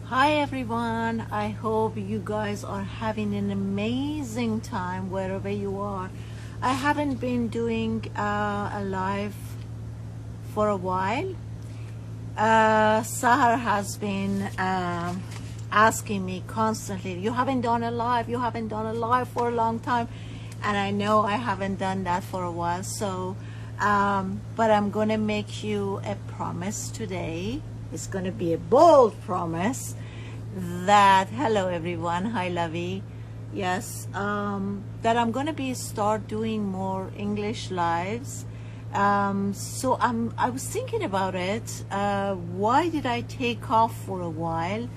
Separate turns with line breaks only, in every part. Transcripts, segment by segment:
Hi everyone, I hope you guys are having an amazing time wherever you are. I haven't been doing a live for a while. Sahar has been asking me constantly, you haven't done a live for a long time. And I know I haven't done that for a while, so but I'm gonna make you a promise today. It's going to be a bold promise that, hello everyone, hi Lovey, yes, that I'm going to be start doing more English lives. So I was thinking about it. Why did I take off for a while?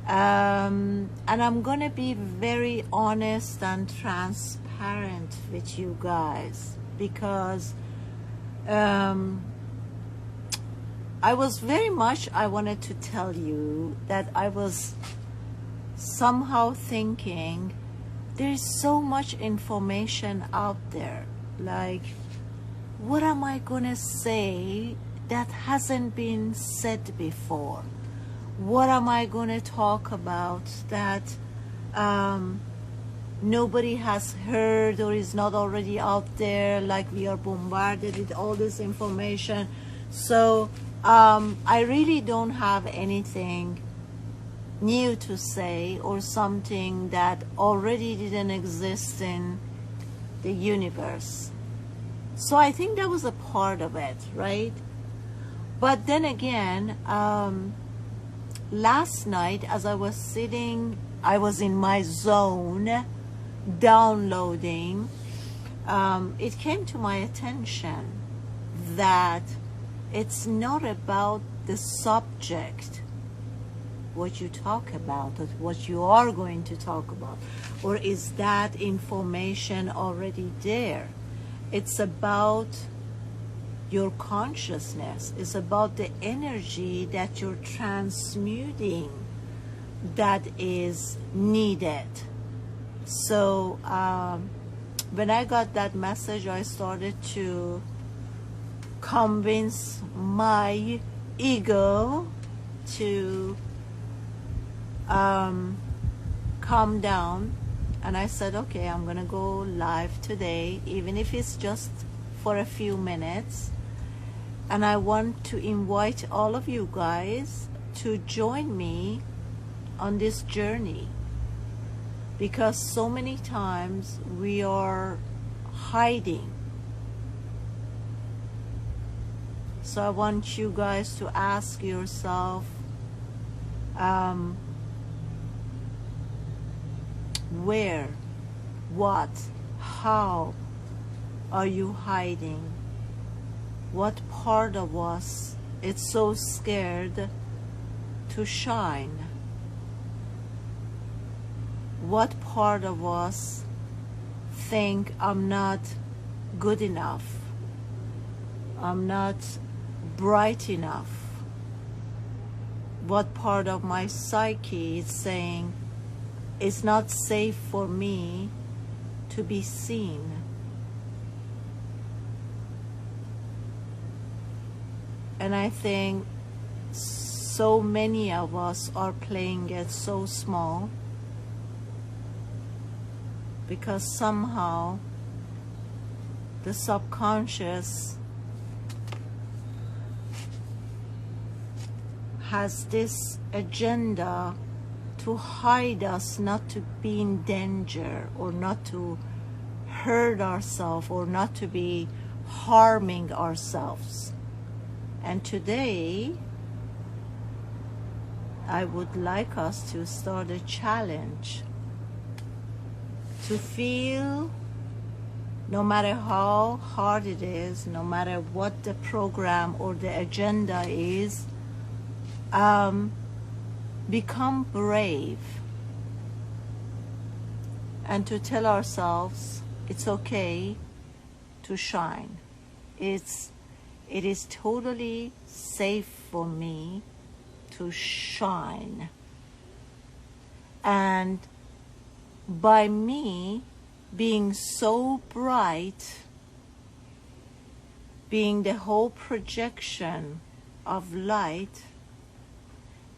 And I'm going to be very honest and transparent with you guys, because I wanted to tell you that I was somehow thinking there's so much information out there. Like, what am I gonna say that hasn't been said before? What am I gonna talk about that nobody has heard or is not already out there? Like, we are bombarded with all this information. So I really don't have anything new to say, or something that already didn't exist in the universe. So I think that was a part of it, right? But then again, last night as I was sitting, I was in my zone downloading, it came to my attention that it's not about the subject, what you talk about, or what you are going to talk about, or is that information already there. It's about your consciousness. It's about the energy that you're transmuting that is needed. So when I got that message, I started to convince my ego to calm down, and I said, okay, I'm gonna go live today, even if it's just for a few minutes, and I want to invite all of you guys to join me on this journey, because so many times we are hiding. So I want you guys to ask yourself, where, what, how are you hiding? What part of us is so scared to shine? What part of us think I'm not good enough? I'm not bright enough? What part of my psyche is saying it's not safe for me to be seen? And I think so many of us are playing it so small, because somehow the subconscious has this agenda to hide us, not to be in danger, or not to hurt ourselves, or not to be harming ourselves. And today I would like us to start a challenge to feel, no matter how hard it is, no matter what the program or the agenda is, become brave, and to tell ourselves it's okay to shine. It is totally safe for me to shine. And by me being so bright, being the whole projection of light,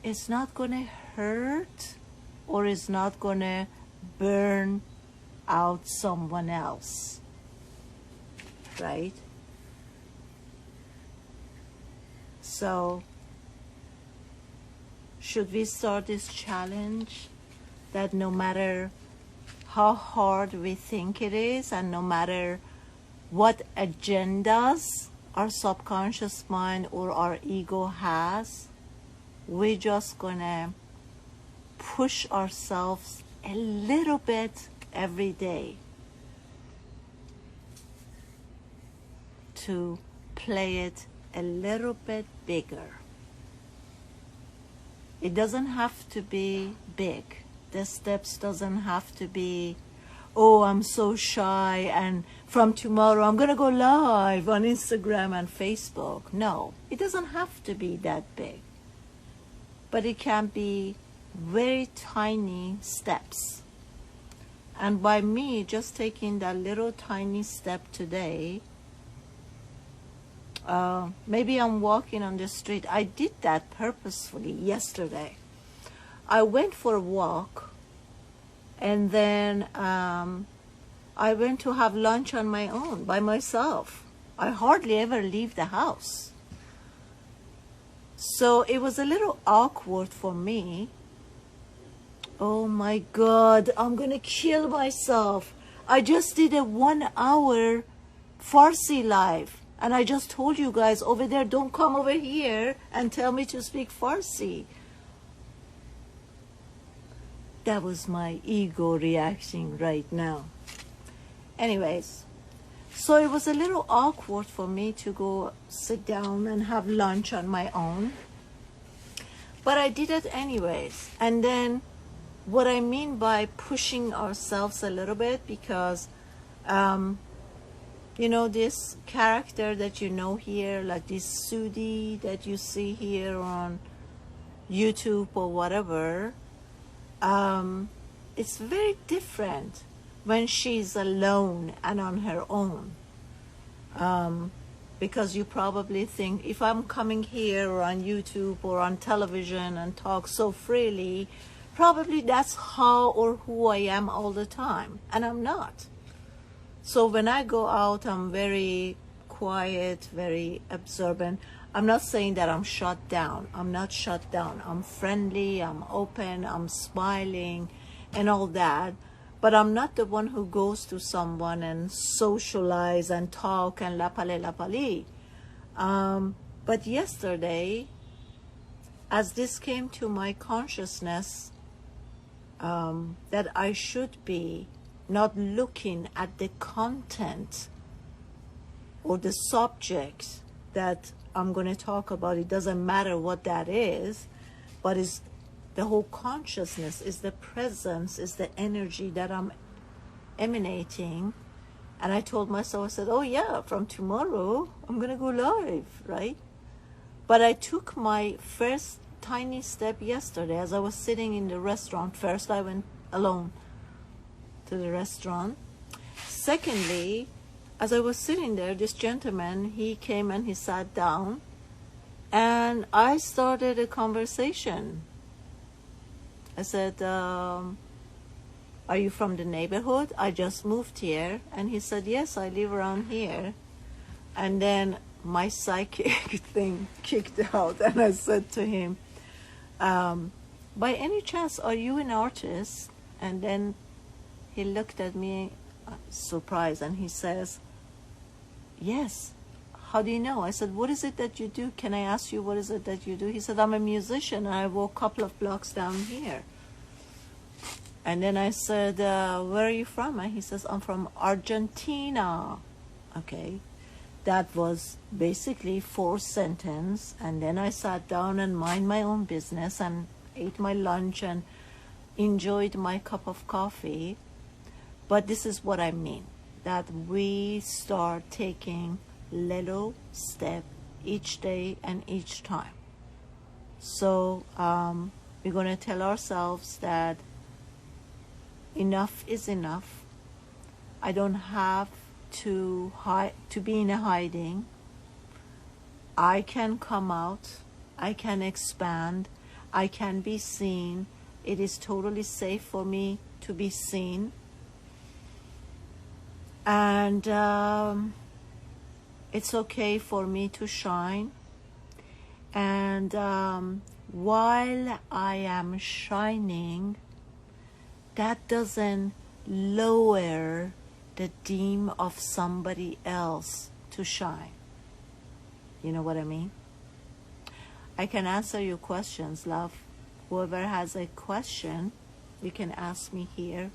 it's not going to hurt or it's not going to burn out someone else, right? So, should we start this challenge that no matter how hard we think it is and no matter what agendas our subconscious mind or our ego has, we're just gonna push ourselves a little bit every day to play it a little bit bigger. It doesn't have to be big. The steps doesn't have to be, oh, I'm so shy and from tomorrow I'm going to go live on Instagram and Facebook. No, it doesn't have to be that big. But it can be very tiny steps. And by me just taking that little tiny step today, maybe I'm walking on the street. I did that purposefully yesterday. I went for a walk and then I went to have lunch on my own, by myself. I hardly ever leave the house. So it was a little awkward for me. Oh my God, I'm gonna kill myself. I just did a 1 hour Farsi live. And I just told you guys over there, don't come over here and tell me to speak Farsi. That was my ego reacting right now. Anyways, so it was a little awkward for me to go sit down and have lunch on my own. But I did it anyways. And then what I mean by pushing ourselves a little bit, because you know, this character that you know here, like this Sudi that you see here on YouTube or whatever, it's very different when she's alone and on her own. Because you probably think, if I'm coming here or on YouTube or on television and talk so freely, probably that's how or who I am all the time. And I'm not. So when I go out, I'm very quiet, very observant. I'm not saying that I'm shut down. I'm not shut down. I'm friendly, I'm open, I'm smiling and all that. But I'm not the one who goes to someone and socialize and talk and lapale. But yesterday, as this came to my consciousness, that I should be not looking at the content or the subject that I'm going to talk about. It doesn't matter what that is, but it's the whole consciousness, is the presence, is the energy that I'm emanating. And I told myself, I said, oh yeah, from tomorrow I'm going to go live, right? But I took my first tiny step yesterday as I was sitting in the restaurant. First, I went alone to the restaurant. Secondly, as I was sitting there, this gentleman, he came and he sat down and I started a conversation. I said, are you from the neighborhood? I just moved here. And he said, yes, I live around here. And then my psychic thing kicked out and I said to him, by any chance, are you an artist? And then he looked at me surprised and he says, yes. How do you know? I said, what is it that you do? Can I ask you what is it that you do? He said, I'm a musician and I walk a couple of blocks down here. And then I said, where are you from? And he says, I'm from Argentina. Okay. That was basically 4 sentences. And then I sat down and mind my own business and ate my lunch and enjoyed my cup of coffee. But this is what I mean, that we start taking little step each day and each time. So we're going to tell ourselves that enough is enough. I don't have to be in a hiding. I can come out. I can expand. I can be seen. It is totally safe for me to be seen. And it's okay for me to shine. And while I am shining, that doesn't lower the deem of somebody else to shine. You know what I mean? I can answer your questions, love. Whoever has a question, you can ask me here.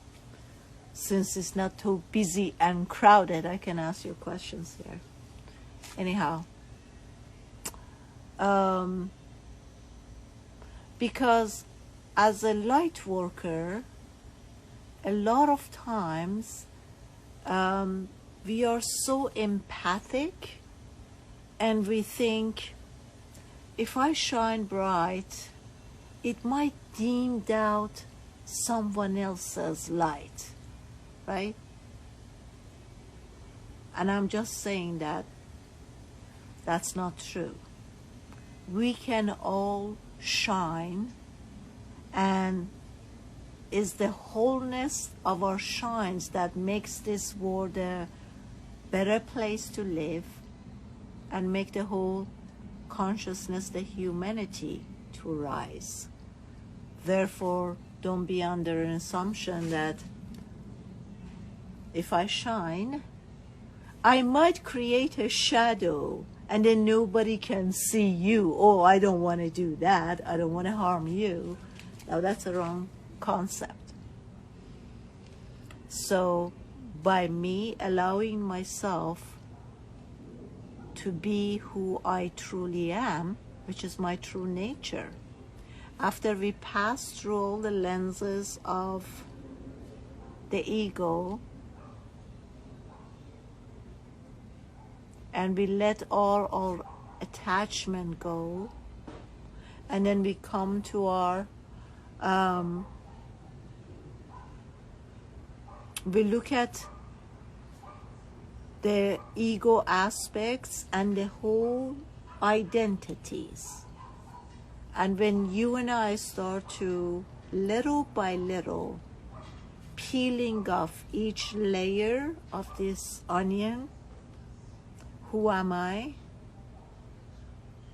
Since it's not too busy and crowded, I can ask your questions here. Anyhow, because as a light worker, a lot of times we are so empathic, and we think, if I shine bright, it might dim out someone else's light, right? And I'm just saying that that's not true. We can all shine, and is the wholeness of our shines that makes this world a better place to live and make the whole consciousness, the humanity, to rise. Therefore, don't be under an assumption that if I shine, I might create a shadow and then nobody can see you. Oh, I don't want to do that. I don't want to harm you. Now, that's a wrong concept. So, by me allowing myself to be who I truly am, which is my true nature, after we pass through all the lenses of the ego and we let all our attachment go, and then we come to our we look at the ego aspects and the whole identities. And when you and I start to, little by little, peeling off each layer of this onion, who am I?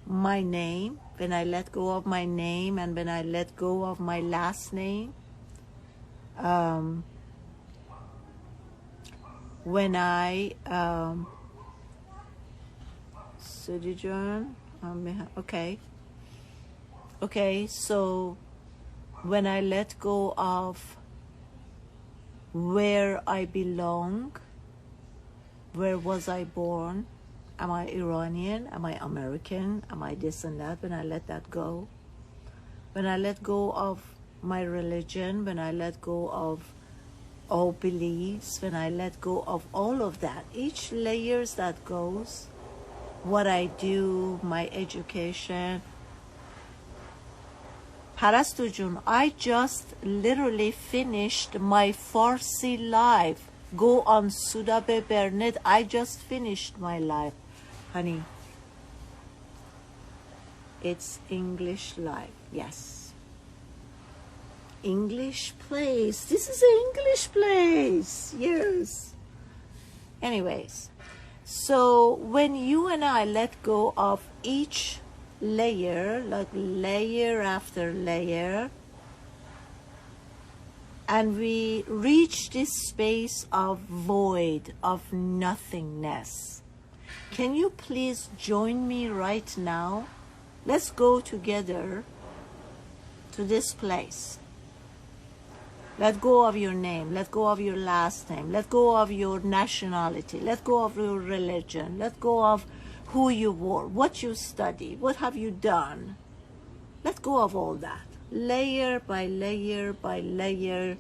My name, when I let go of my name and when I let go of my last name, when I Sudi John, okay, so when I let go of where I belong, where was I born, am I Iranian, am I American, am I this and that, when I let that go, when I let go of my religion, when I let go of all beliefs, when I let go of all of that, each layers that goes, what I do, my education. Parastu Jun, I just literally finished my Farsi live. Go on Sudi Burnett. I just finished my live, honey. It's English live, yes. English place. This is an English place. Yes. Anyways, so when you and I let go of each layer, like layer after layer, and we reach this space of void, of nothingness, can you please join me right now? Let's go together to this place. Let go of your name. Let go of your last name. Let go of your nationality. Let go of your religion. Let go of who you were, what you studied, what have you done. Let go of all that. Layer by layer by layer.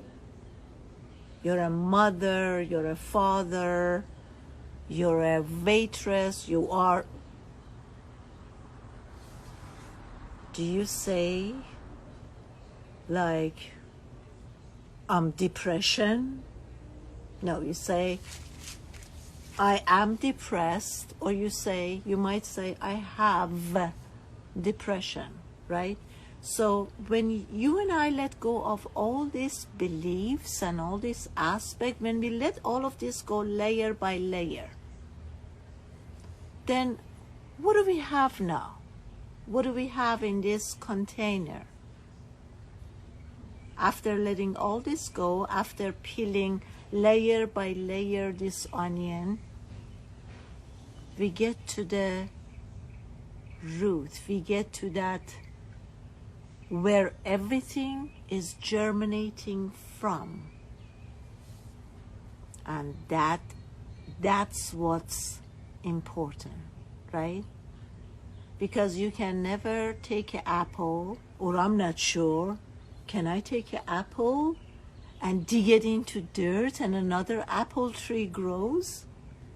You're a mother, you're a father, you're a waitress, you are... Do you say, like, depression? No, you say, I am depressed, or you might say, I have depression, right? So when you and I let go of all these beliefs and all this aspect, when we let all of this go layer by layer, then what do we have now? What do we have in this container? After letting all this go, after peeling layer by layer this onion, we get to the root. We get to that where everything is germinating from. And that's what's important, right? Because you can never take an apple, or I'm not sure, can I take an apple and dig it into dirt and another apple tree grows?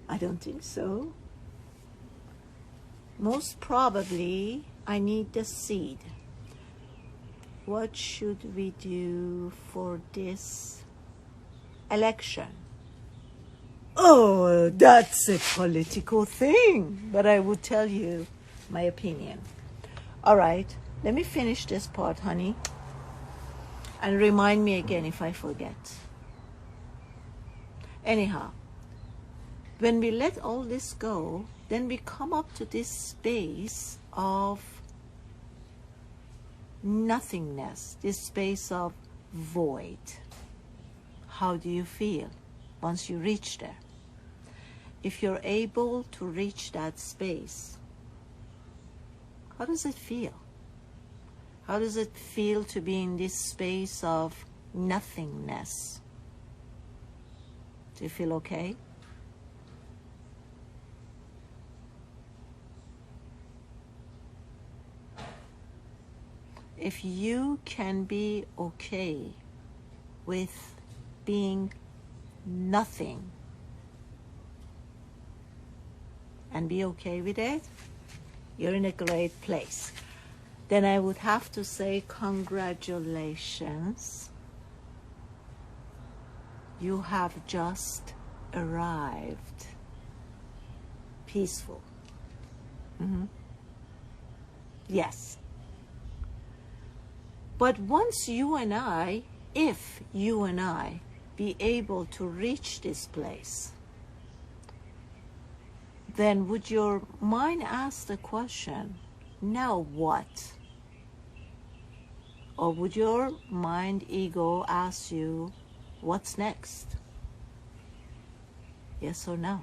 I don't think so. Most probably, I need the seed. What should we do for this election? Oh, that's a political thing, but I will tell you my opinion. All right, let me finish this part, honey, and remind me again if I forget. Anyhow, when we let all this go, then we come up to this space of nothingness, this space of void. How do you feel once you reach there? If you're able to reach that space, how does it feel? How does it feel to be in this space of nothingness? Do you feel okay? If you can be okay with being nothing and be okay with it, you're in a great place. Then I would have to say congratulations. You have just arrived. Peaceful. Yes. But once you and I, if you and I be able to reach this place, then would your mind ask the question, now what? Or would your mind ego ask you, what's next? Yes or no?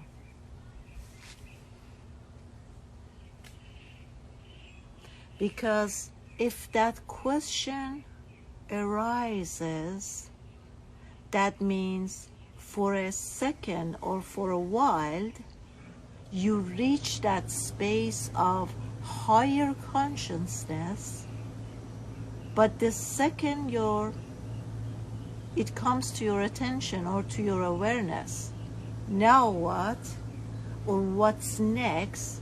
Because if that question arises, that means for a second or for a while, you reach that space of higher consciousness, but the second it comes to your attention or to your awareness, now what, or what's next,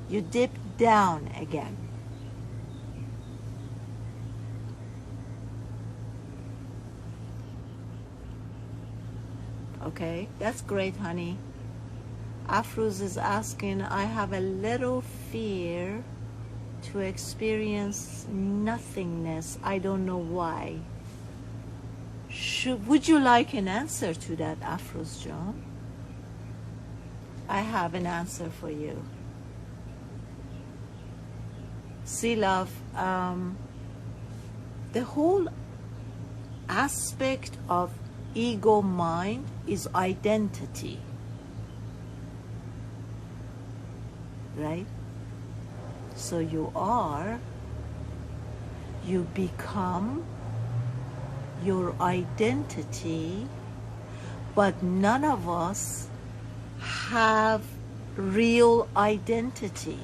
you dip down again. Okay, that's great, honey. Afruz is asking, I have a little fear to experience nothingness. I don't know why. Would you like an answer to that, Afruz John? I have an answer for you. See, love, the whole aspect of ego mind is identity. Right? So you become your identity, but none of us have real identity.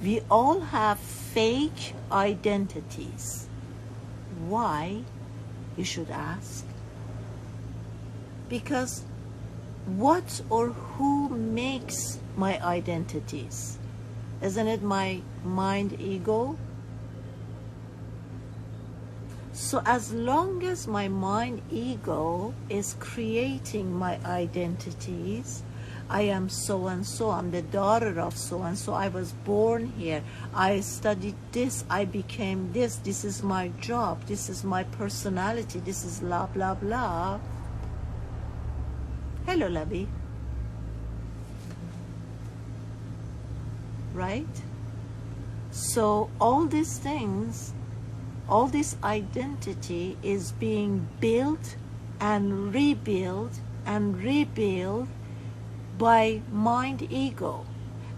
We all have fake identities. Why, you should ask? Because what or who makes my identities? Isn't it my mind ego? So as long as my mind ego is creating my identities, I am so and so, I'm the daughter of so and so, I was born here, I studied this, I became this, this is my job, this is my personality, this is blah blah blah. Hello, Labby. Right? So all these things, all this identity is being built and rebuilt by mind ego.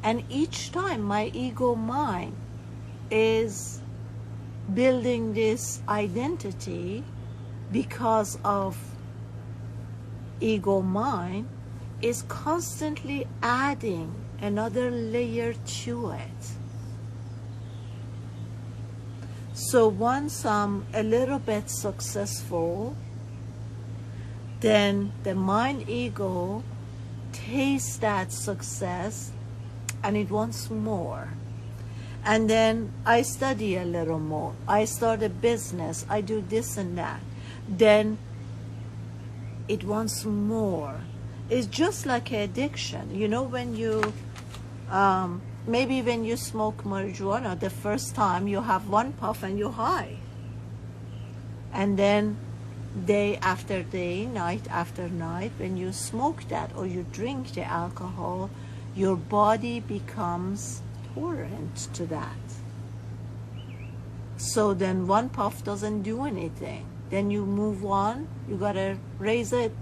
And each time my ego mind is building this identity because of ego mind, is constantly adding another layer to it. So once I'm a little bit successful, then the mind ego tastes that success and it wants more. And then I study a little more, I start a business, I do this and that, then it wants more. It's just like an addiction. You know, when you maybe when you smoke marijuana the first time, you have one puff and you're high, and then day after day, night after night, when you smoke that or you drink the alcohol, your body becomes tolerant to that. So then one puff doesn't do anything. Then you move on, you gotta raise it,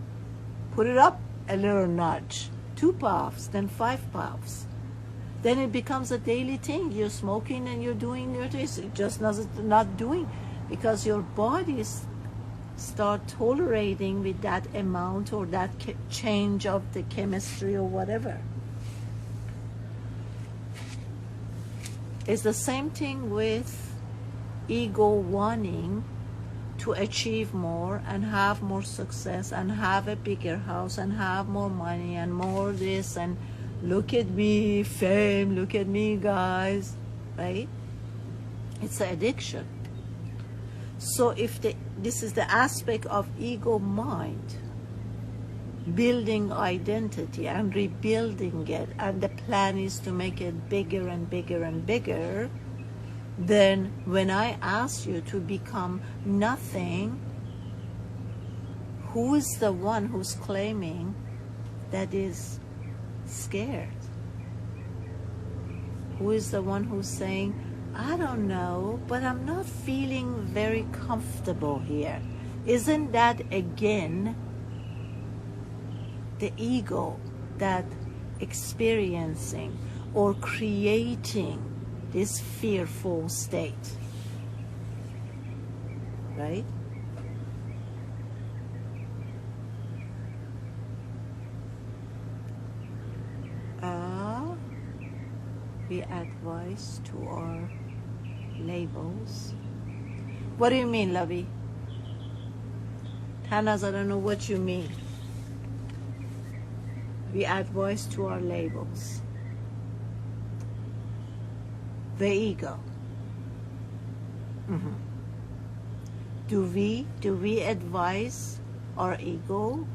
put it up a little notch, 2 puffs, then 5 puffs. Then it becomes a daily thing. You're smoking and you're doing your this. It just not doing, because your body start tolerating with that amount or that change of the chemistry or whatever. It's the same thing with ego wanting to achieve more and have more success and have a bigger house and have more money and more this, and look at me, fame, look at me, guys, right? It's an addiction. So if this is the aspect of ego mind, building identity and rebuilding it, and the plan is to make it bigger and bigger and bigger, then when I ask you to become nothing, who is the one who's claiming that is scared? Who is the one who's saying, I don't know, but I'm not feeling very comfortable here? Isn't that again the ego that experiencing or creating this fearful state, right? We advise to our labels. What do you mean, Lovey? Tanas, I don't know what you mean. We advise to our labels. The ego. Mm-hmm. Do we advise our ego?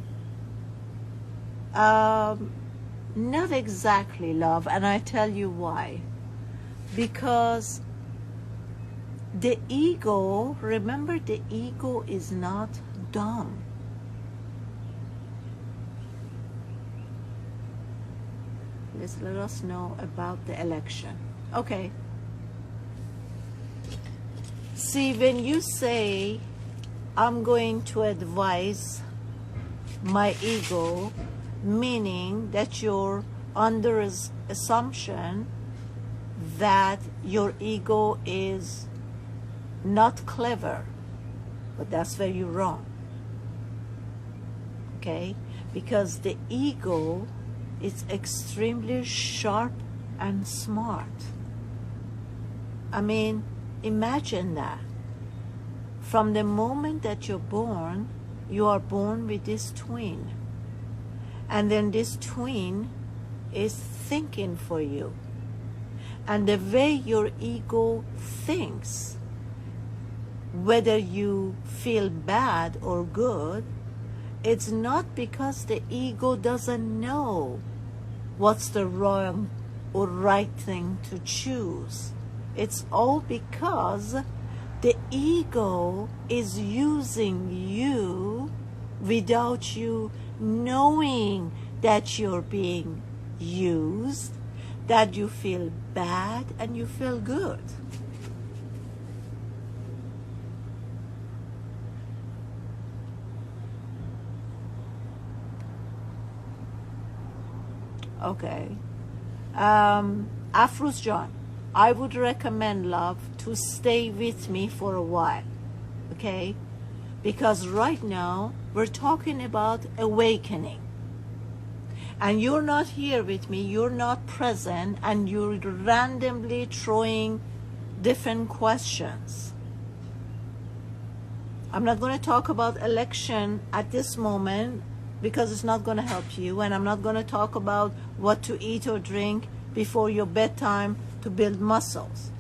Not exactly, love, and I tell you why. Because the ego, remember, the ego is not dumb. Let us know about the election. Okay. See, when you say, I'm going to advise my ego, meaning that you're under assumption that your ego is not clever, but that's where you're wrong. Okay? Because the ego is extremely sharp and smart. I mean, imagine that. From the moment that you're born, you are born with this twin. And then this twin is thinking for you. And the way your ego thinks, whether you feel bad or good, it's not because the ego doesn't know what's the wrong or right thing to choose. It's all because the ego is using you without you knowing that you're being used, that you feel bad and you feel good. Okay. Afruz John, I would recommend, love, to stay with me for a while, okay? Because right now we're talking about awakening. And you're not here with me, you're not present, and you're randomly throwing different questions. I'm not going to talk about election at this moment because it's not going to help you, and I'm not going to talk about what to eat or drink before your bedtime to build muscles.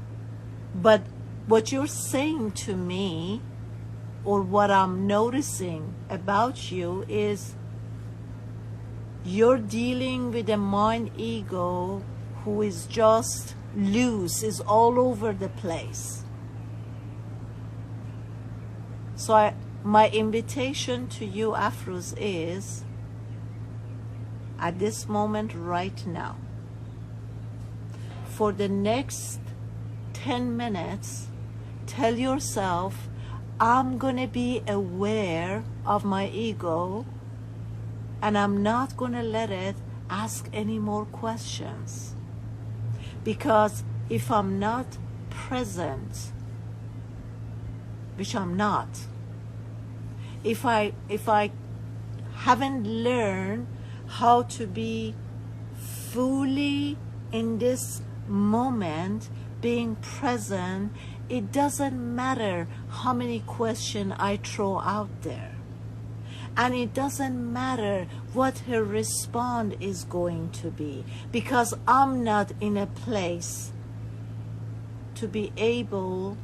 But what you're saying to me, or what I'm noticing about you, is you're dealing with a mind ego who is just loose, is all over the place. So my invitation to you, Afruz, is at this moment right now, for the next 10 minutes, tell yourself, I'm going to be aware of my ego, and I'm not going to let it ask any more questions. Because if I'm not present, which I'm not, if I haven't learned how to be fully in this moment, being present, it doesn't matter how many questions I throw out there. And it doesn't matter what her response is going to be, because I'm not in a place to be able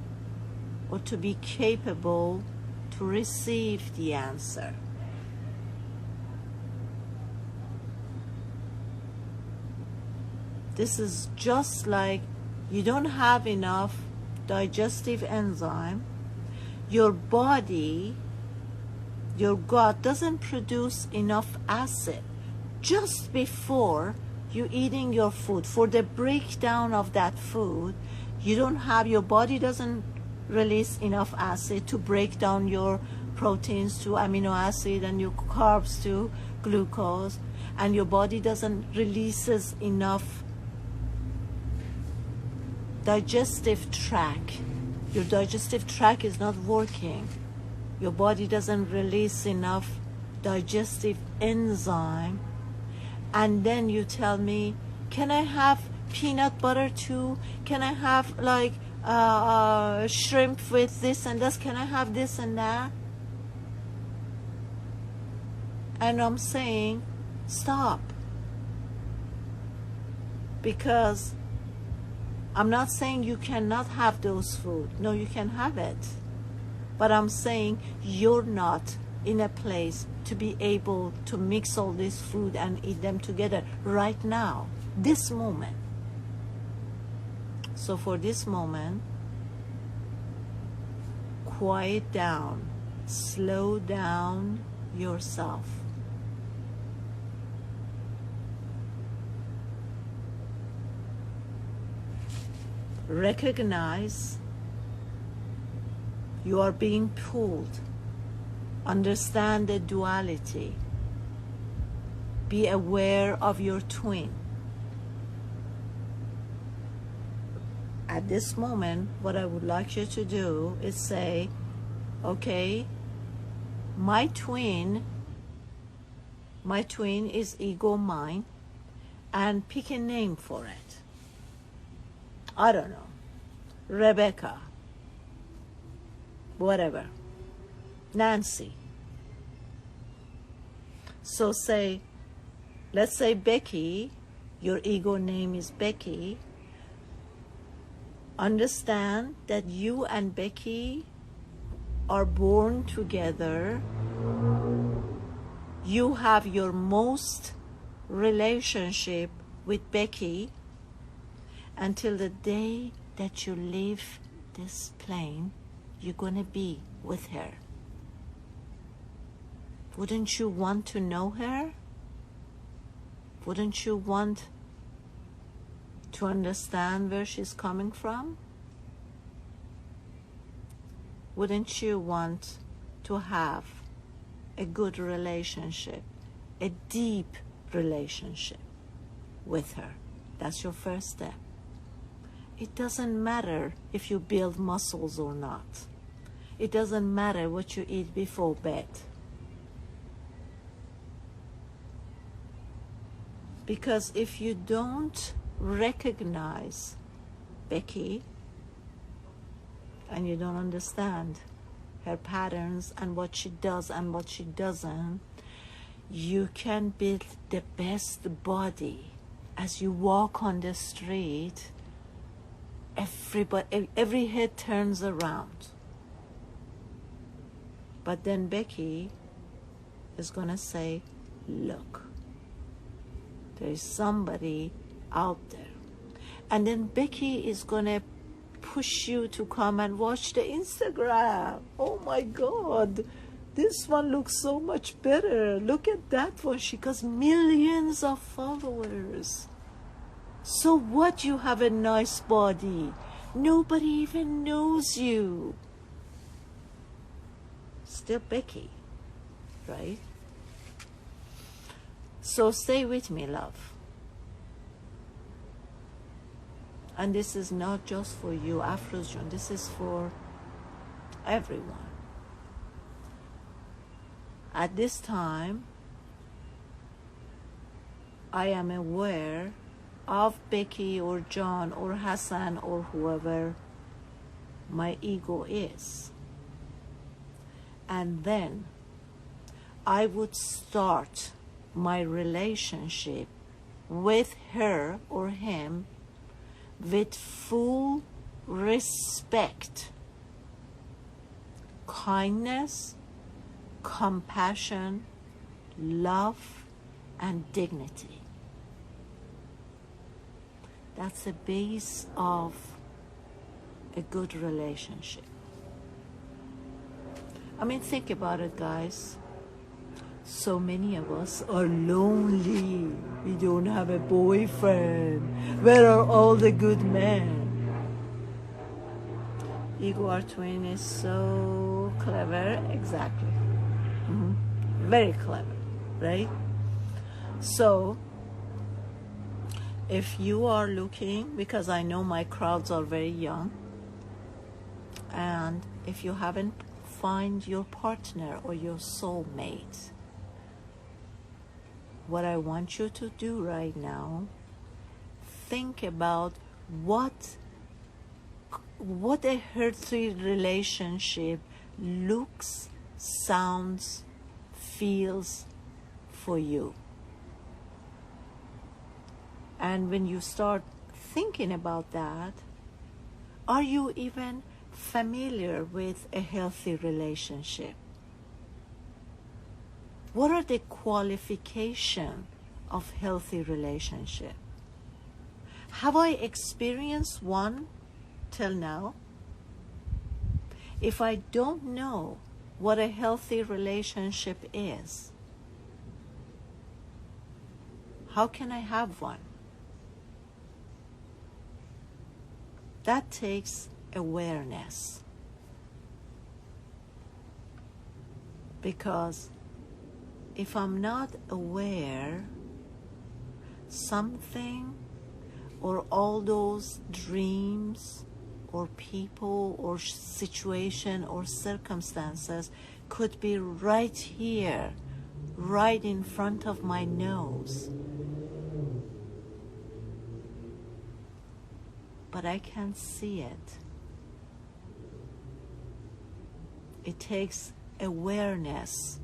or to be capable to receive the answer. This is just like you don't have enough digestive enzyme, your body, your gut doesn't produce enough acid just before you eating your food. For the breakdown of that food, you don't have, your body doesn't release enough acid to break down your proteins to amino acid and your carbs to glucose, and your body doesn't releases enough digestive tract. Your digestive tract is not working. Your body doesn't release enough digestive enzyme, and then you tell me, can I have peanut butter too? Can I have like shrimp with this and this? Can I have this and that? And I'm saying, stop. Because I'm not saying you cannot have those food. No, you can have it. But I'm saying you're not in a place to be able to mix all this food and eat them together right now, this moment. So for this moment, quiet down, slow down yourself. Recognize you are being pulled. Understand the duality. Be aware of your twin. At this moment, what I would like you to do is say, okay, my twin is ego mind, and pick a name for it. I don't know, Rebecca, whatever, Nancy. So say, let's say Becky, your ego name is Becky. Understand that you and Becky are born together. You have your most relationship with Becky until the day that you leave this plane. You're going to be with her. Wouldn't you want to know her? Wouldn't you want to understand where she's coming from? Wouldn't you want to have a good relationship, a deep relationship with her? That's your first step. It doesn't matter if you build muscles or not. It doesn't matter what you eat before bed. Because if you don't recognize Becky and you don't understand her patterns and what she does and what she doesn't, you can build the best body. As you walk on the street, every head turns around. But then Becky is going to say, look, there is somebody out there. And then Becky is going to push you to come and watch the Instagram. Oh my God, this one looks so much better. Look at that one. She got millions of followers. So what? You have a nice body. Nobody even knows you. Still Becky, right? So stay with me, love. And this is not just for you, Afro's-Jun. This is for everyone. At this time, I am aware of Becky or John or Hassan or whoever my ego is. And then I would start my relationship with her or him with full respect, kindness, compassion, love, and dignity. That's the base of a good relationship. I mean, think about it, guys. So many of us are lonely. We don't have a boyfriend. Where are all the good men? Ego our twin is so clever. Exactly. Very clever, right? So, if you are looking, because I know my crowds are very young, and if you haven't found your partner or your soulmate, what I want you to do right now, think about what a healthy relationship looks, sounds, feels for you. And when you start thinking about that, are you even familiar with a healthy relationship? What are the qualifications of healthy relationship? Have I experienced one till now? If I don't know what a healthy relationship is, how can I have one? That takes awareness. Because if I'm not aware, something or all those dreams or people or situation or circumstances could be right here, right in front of my nose. But I can't see it. It takes awareness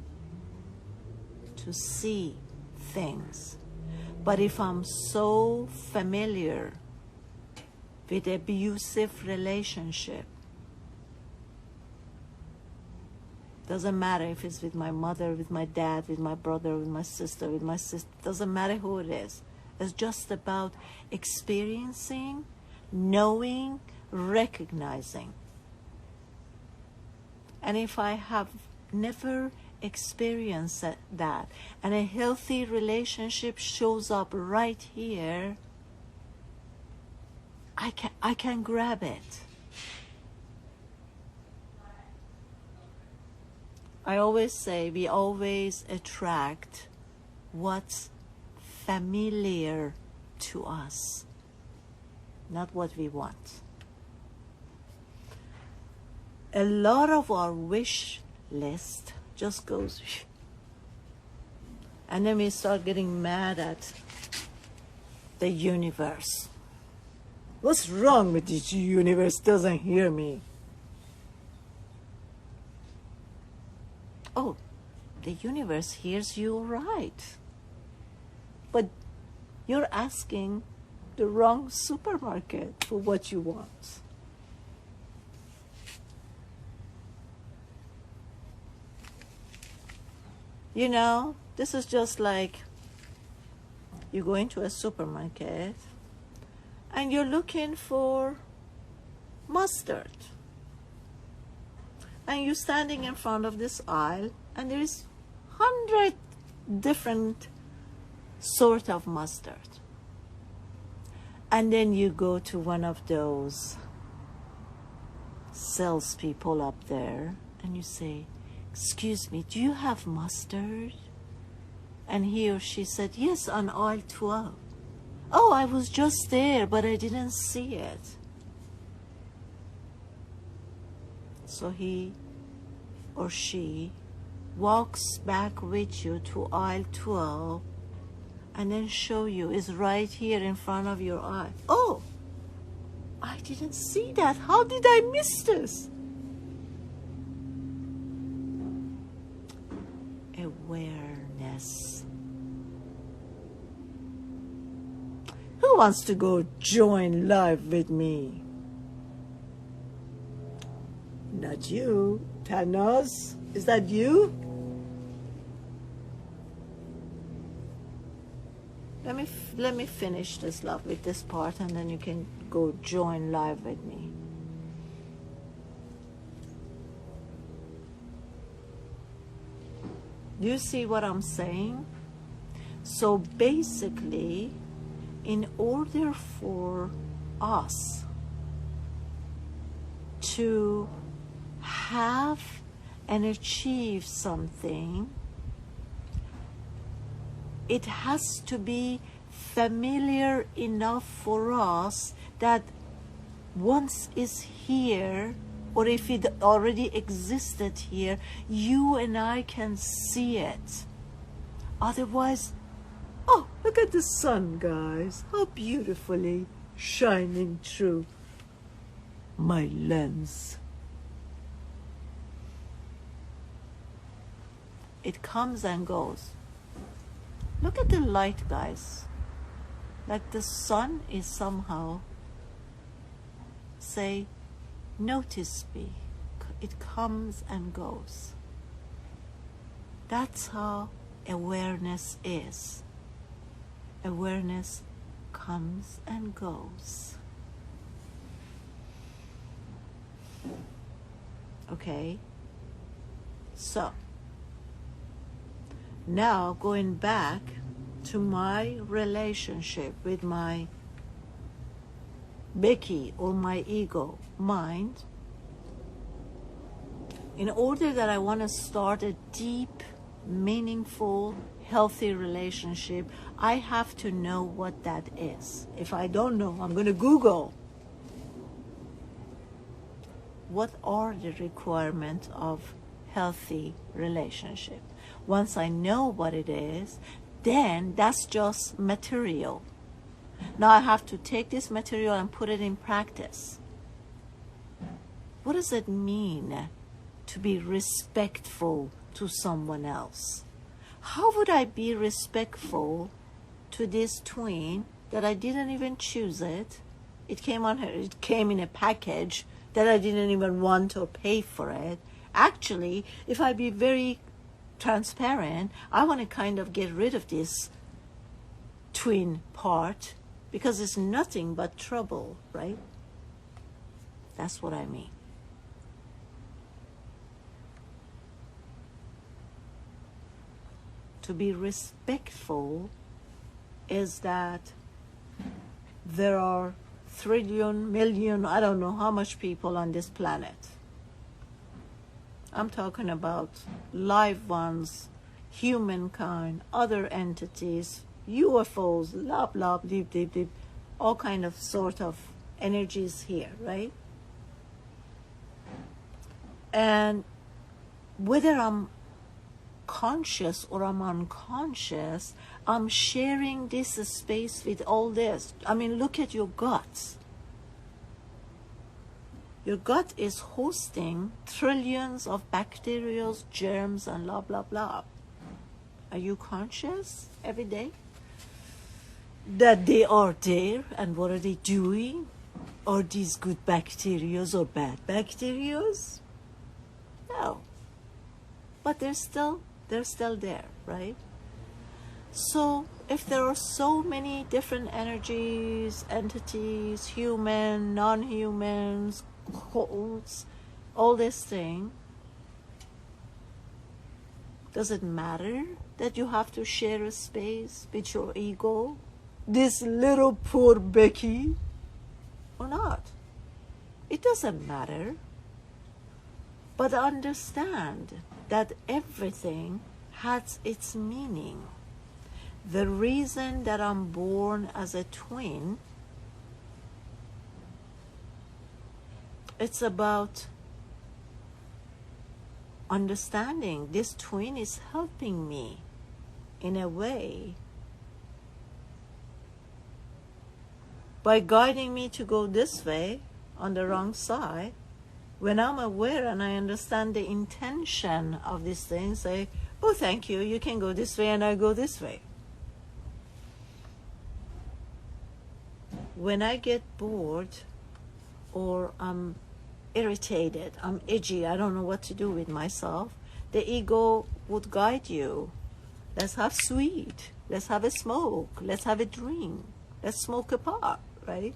to see things. But if I'm so familiar with abusive relationship, doesn't matter if it's with my mother, with my dad, with my brother, with my sister, doesn't matter who it is. It's just about experiencing, knowing, recognizing. And if I have never experienced that, and a healthy relationship shows up right here, I can grab it. I always say we always attract what's familiar to us, not what we want. A lot of our wish list just goes, and then we start getting mad at the universe. What's wrong with this universe? Doesn't hear me. Oh, the universe hears you right. But you're asking the wrong supermarket for what you want. You know, this is just like you go into a supermarket and you're looking for mustard. And you're standing in front of this aisle and there is 100 different sort of mustard. And then you go to one of those salespeople up there and you say, "Excuse me, do you have mustard?" And he or she said, "Yes, on aisle 12. "Oh, I was just there, but I didn't see it." So he or she walks back with you to aisle 12 and then show you it's right here in front of your eye. "Oh, I didn't see that. How did I miss this?" Awareness. Who wants to go join live with me? Not you. Thanos, is that you? Let me finish this love with this part and then you can go join live with me. Do you see what I'm saying? So basically, in order for us to have and achieve something, it has to be familiar enough for us that once it's here, or if it already existed here, you and I can see it. Otherwise, oh, look at the sun, guys. How beautifully shining through my lens. It comes and goes. Look at the light, guys. Like the sun is somehow, say, notice me. It comes and goes. That's how awareness is. Awareness comes and goes. Okay? So, now going back to my relationship with my Becky or my ego mind, in order that I want to start a deep, meaningful, healthy relationship, I have to know what that is. If I don't know, I'm going to Google. What are the requirements of healthy relationship? Once I know what it is, then that's just material. Now I have to take this material and put it in practice. What does it mean to be respectful to someone else? How would I be respectful to this twin that I didn't even choose it? It came on her. It came in a package that I didn't even want or pay for it. Actually, if I be very transparent, I want to kind of get rid of this twin part, because it's nothing but trouble, right? That's what I mean. To be respectful is that there are 3 million, I don't know how much people on this planet. I'm talking about live ones, humankind, other entities, UFOs, blah, blah, deep, deep, deep, all kind of sort of energies here, right? And whether I'm conscious or I'm unconscious, I'm sharing this space with all this. I mean, look at your guts. Your gut is hosting trillions of bacteria, germs, and blah, blah, blah. Are you conscious every day that they are there, and what are they doing? Are these good bacteria or bad bacteria? No. But they're still there, right? So if there are so many different energies, entities, human, non-humans, codes, all this thing, does it matter that you have to share a space with your ego, this little poor Becky, or not? It doesn't matter. But understand that everything has its meaning. The reason that I'm born as a twin, it's about understanding this twin is helping me in a way by guiding me to go this way on the wrong side. When I'm aware and I understand the intention of these things, say, oh, thank you, you can go this way and I go this way. When I get bored or I'm irritated, I'm itchy, I don't know what to do with myself, the ego would guide you. Let's have sweet, let's have a smoke, let's have a drink, let's smoke a pot, right?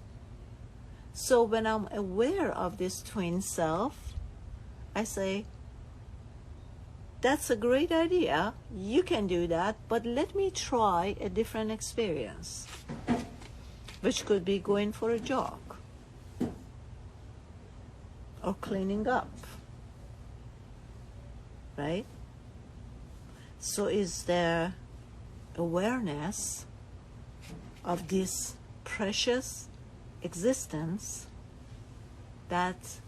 So when I'm aware of this twin self, I say, that's a great idea, you can do that, but let me try a different experience, which could be going for a jog or cleaning up, right? So is there awareness of this precious existence that's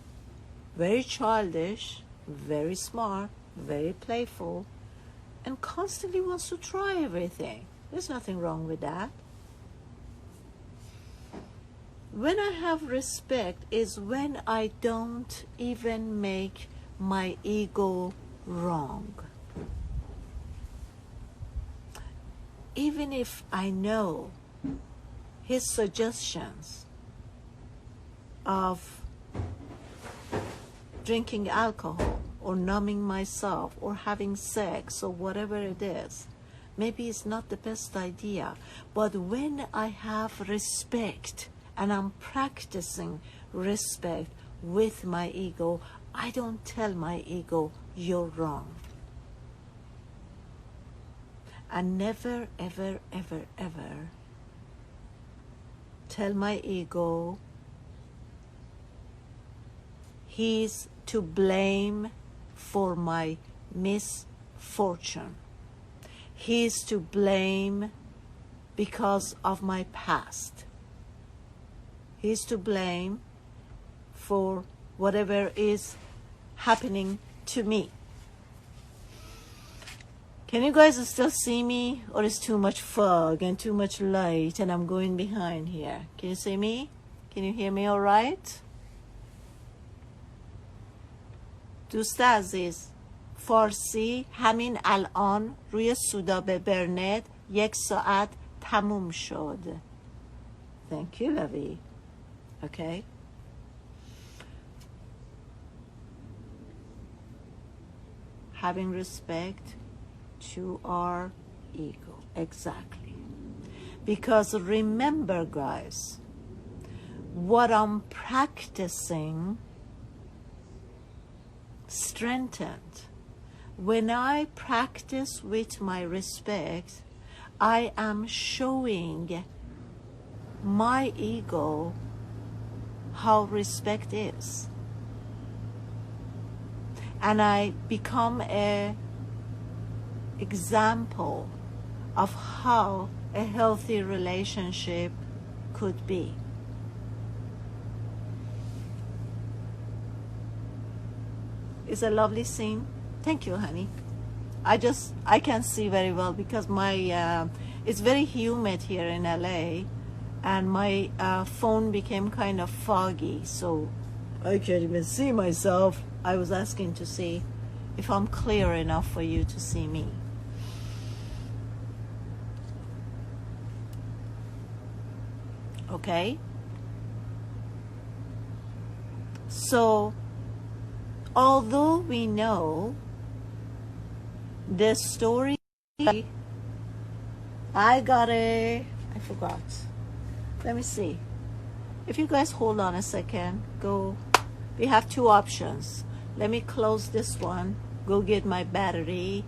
very childish, very smart, very playful, and constantly wants to try everything. There's nothing wrong with that. When I have respect is when I don't even make my ego wrong. Even if I know his suggestions of drinking alcohol or numbing myself or having sex or whatever it is, maybe it's not the best idea. But when I have respect and I'm practicing respect with my ego, I don't tell my ego, you're wrong. I never, ever, ever, ever tell my ego he's to blame for my misfortune. He's to blame because of my past. He's to blame for whatever is happening to me. Can you guys still see me, or is too much fog and too much light and I'm going behind here? Can you see me? Can you hear me all right? دوست عزیز، فارسی همین الان روی سودا برنت 1 ساعت تموم شد. Thank you, lovey. Okay. Having respect to our ego. Exactly. Because remember, guys, what I'm practicing strengthened. When I practice with my respect, I am showing my ego how respect is. And I become an example of how a healthy relationship could be. It's a lovely scene. Thank you, honey. I can't see very well because my it's very humid here in LA, and my phone became kind of foggy, so I can't even see myself. I was asking to see if I'm clear enough for you to see me. Okay? So, although we know the story, I forgot. Let me see. If you guys hold on a second, we have two options. Let me close this one, go get my battery,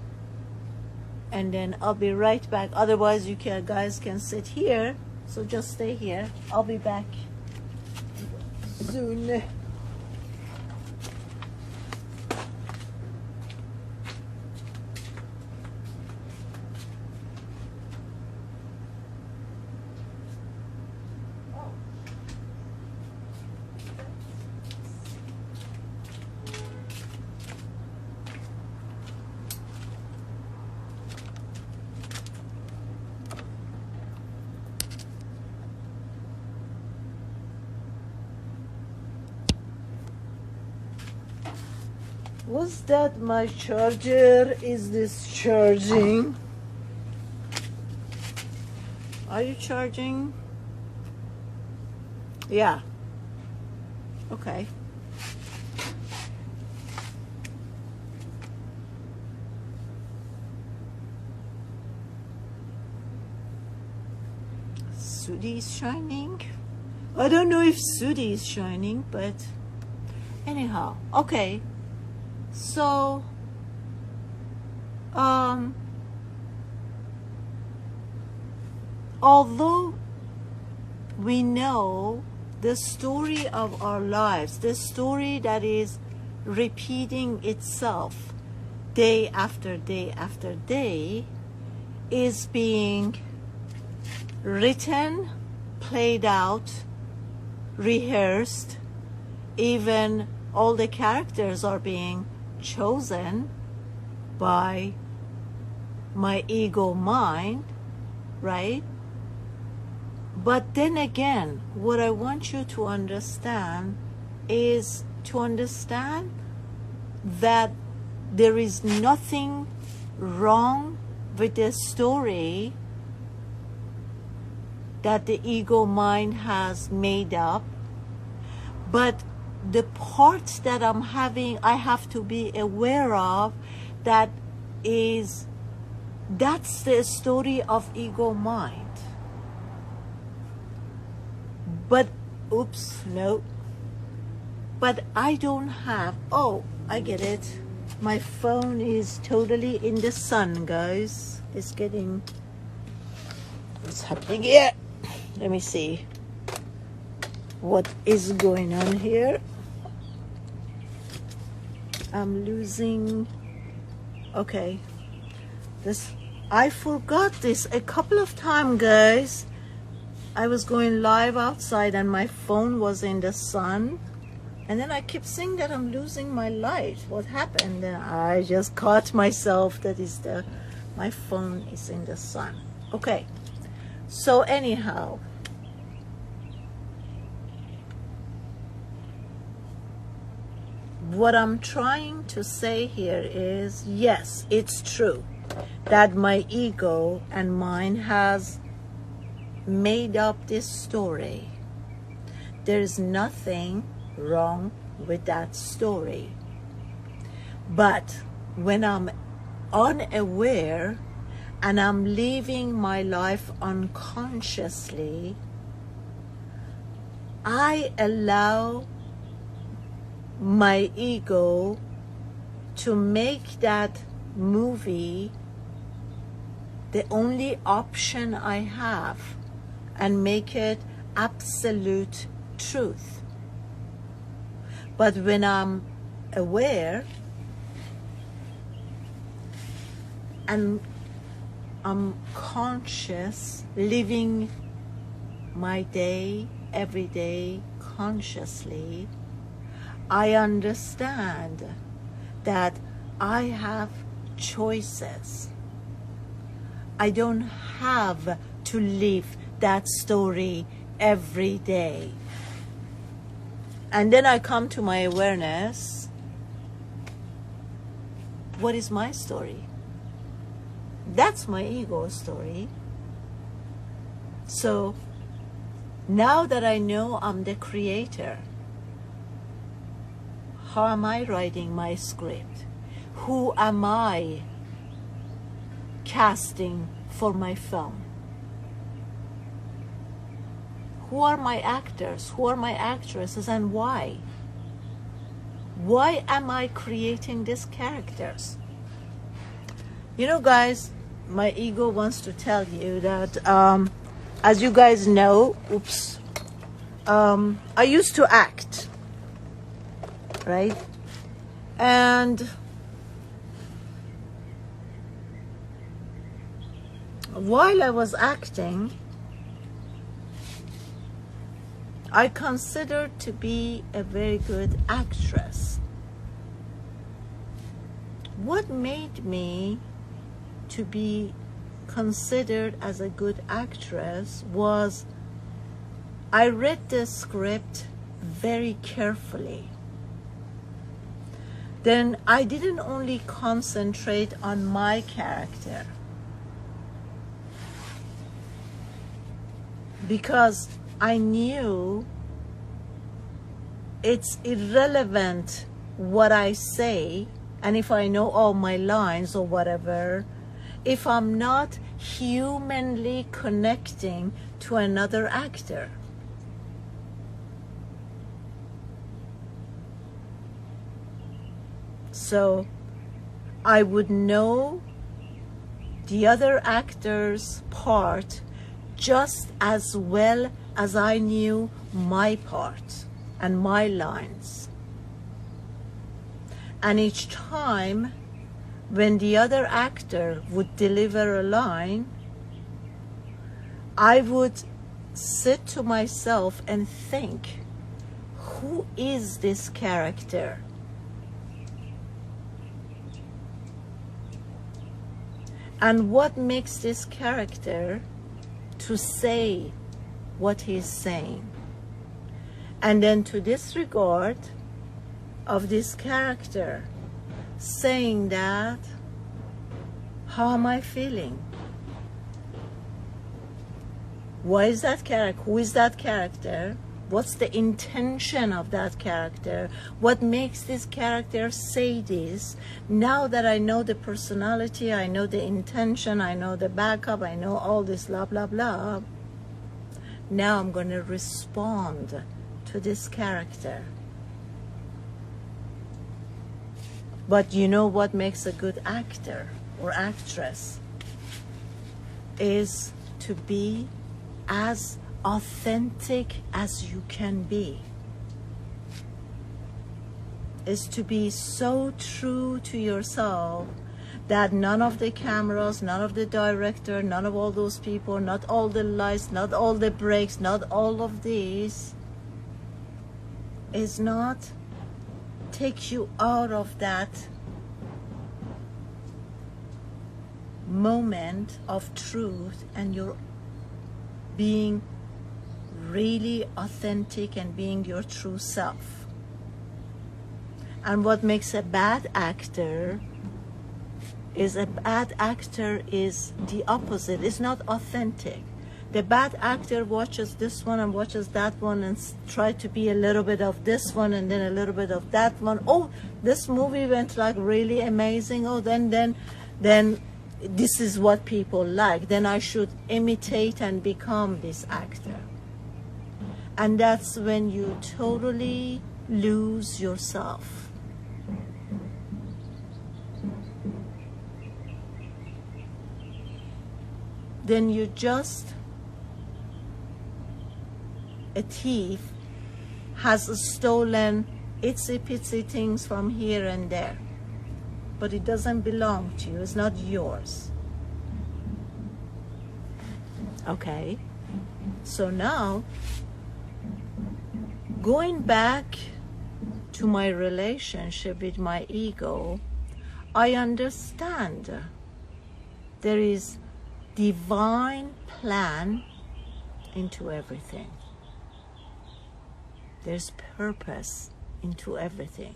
and then I'll be right back. Otherwise, you guys can sit here, so just stay here. I'll be back soon. Was that my charger? Is this charging? Are you charging? Yeah. Okay. Sudi is shining. I don't know if Sudi is shining, but anyhow, okay. So, although we know the story of our lives, the story that is repeating itself day after day after day, is being written, played out, rehearsed, even all the characters are being chosen by my ego mind, right? But then again, what I want you to understand is to understand that there is nothing wrong with the story that the ego mind has made up, but the part that I have to be aware of, that's the story of ego mind. But, oops, no. But I don't have, oh, I get it. My phone is totally in the sun, guys. What's happening here? Let me see what is going on here. I'm losing. Okay, I forgot this a couple of times, guys. I was going live outside and my phone was in the sun, and then I kept saying that I'm losing my light. What happened? Then I just caught myself that my phone is in the sun. Okay, so anyhow, what I'm trying to say here is, yes, it's true that my ego and mind has made up this story. There's nothing wrong with that story. But when I'm unaware and I'm living my life unconsciously, I allow my ego to make that movie the only option I have and make it absolute truth. But when I'm aware and I'm conscious, living my day, every day consciously, I understand that I have choices. I don't have to live that story every day. And then I come to my awareness. What is my story? That's my ego story. So now that I know I'm the creator, how am I writing my script? Who am I casting for my film? Who are my actors? Who are my actresses, and why? Why am I creating these characters? You know, guys, my ego wants to tell you that, as you guys know, I used to act, right? And while I was acting, I considered to be a very good actress. What made me to be considered as a good actress was I read the script very carefully. Then I didn't only concentrate on my character, because I knew it's irrelevant what I say, and if I know all my lines or whatever, if I'm not humanly connecting to another actor. So I would know the other actor's part just as well as I knew my part and my lines. And each time when the other actor would deliver a line, I would sit to myself and think, who is this character? And what makes this character to say what he's saying? And then to disregard of this character saying that, how am I feeling? Why is that character? Who is that character? What's the intention of that character? What makes this character say this? Now that I know the personality, I know the intention, I know the backup, I know all this blah, blah, blah. Now I'm going to respond to this character. But you know what makes a good actor or actress? Is to be as authentic as you can be. Is to be so true to yourself that none of the cameras, none of the director, none of all those people, not all the lights, not all the breaks, not all of these is not take you out of that moment of truth, and you're being really authentic and being your true self. And what makes a bad actor is the opposite. It's not authentic. The bad actor watches this one and watches that one and try to be a little bit of this one and then a little bit of that one. Oh, this movie went like really amazing. Oh, then this is what people like, then I should imitate and become this actor. And that's when you totally lose yourself. Then you just, a thief has stolen itsy bitsy things from here and there, but it doesn't belong to you, it's not yours. Okay, so now going back to my relationship with my ego, I understand there is divine plan into everything. There's purpose into everything.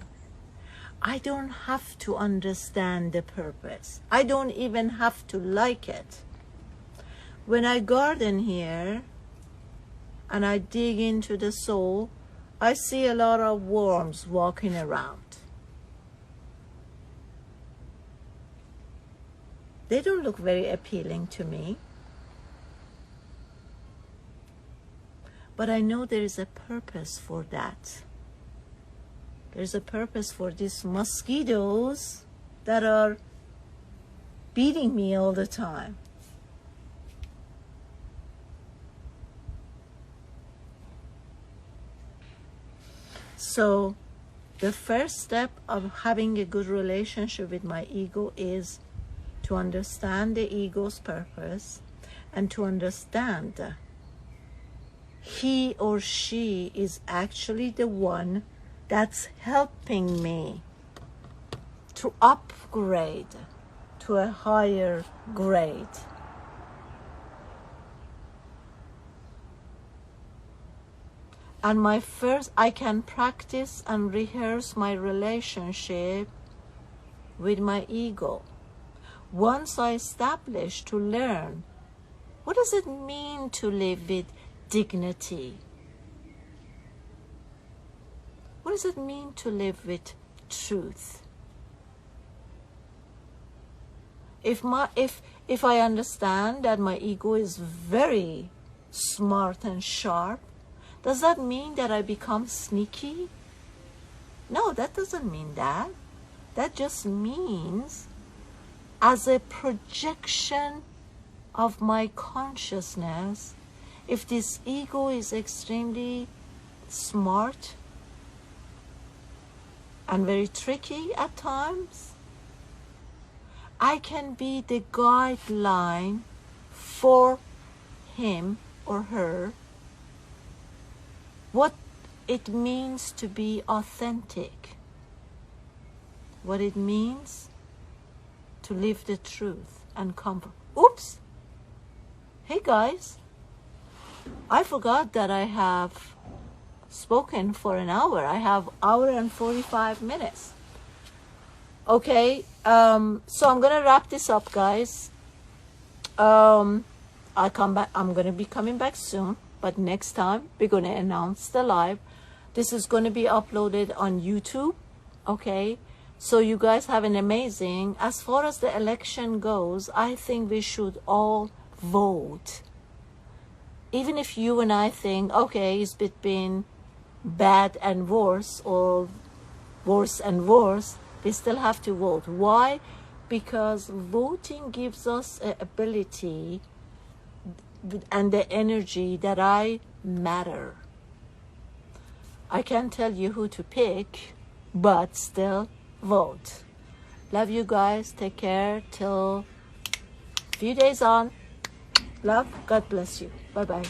I don't have to understand the purpose. I don't even have to like it. When I garden here and I dig into the soul, I see a lot of worms walking around. They don't look very appealing to me. But I know there is a purpose for that. There's a purpose for these mosquitoes that are beating me all the time. So the first step of having a good relationship with my ego is to understand the ego's purpose and to understand he or she is actually the one that's helping me to upgrade to a higher grade. And I can practice and rehearse my relationship with my ego. Once I establish to learn, what does it mean to live with dignity? What does it mean to live with truth? If I understand that my ego is very smart and sharp, does that mean that I become sneaky? No, that doesn't mean that. That just means as a projection of my consciousness, if this ego is extremely smart and very tricky at times, I can be the guideline for him or her what it means to be authentic, what it means to live the truth and comfort. Oops! Hey guys, I forgot that I have spoken for an hour. I have hour and 45 minutes. Okay, so I'm gonna wrap this up, guys. I'll come back. I'm gonna be coming back soon, but next time we're gonna announce the live. This is gonna be uploaded on YouTube. Okay, so you guys have an amazing. As far as the election goes, I think we should all vote. Even if you and I think, okay, it's between bad and worse or worse and worse, we still have to vote. Why? Because voting gives us an ability and the energy that I matter. I can't tell you who to pick, but still vote. Love you guys. Take care till a few days on. Love. God bless you. Bye-bye.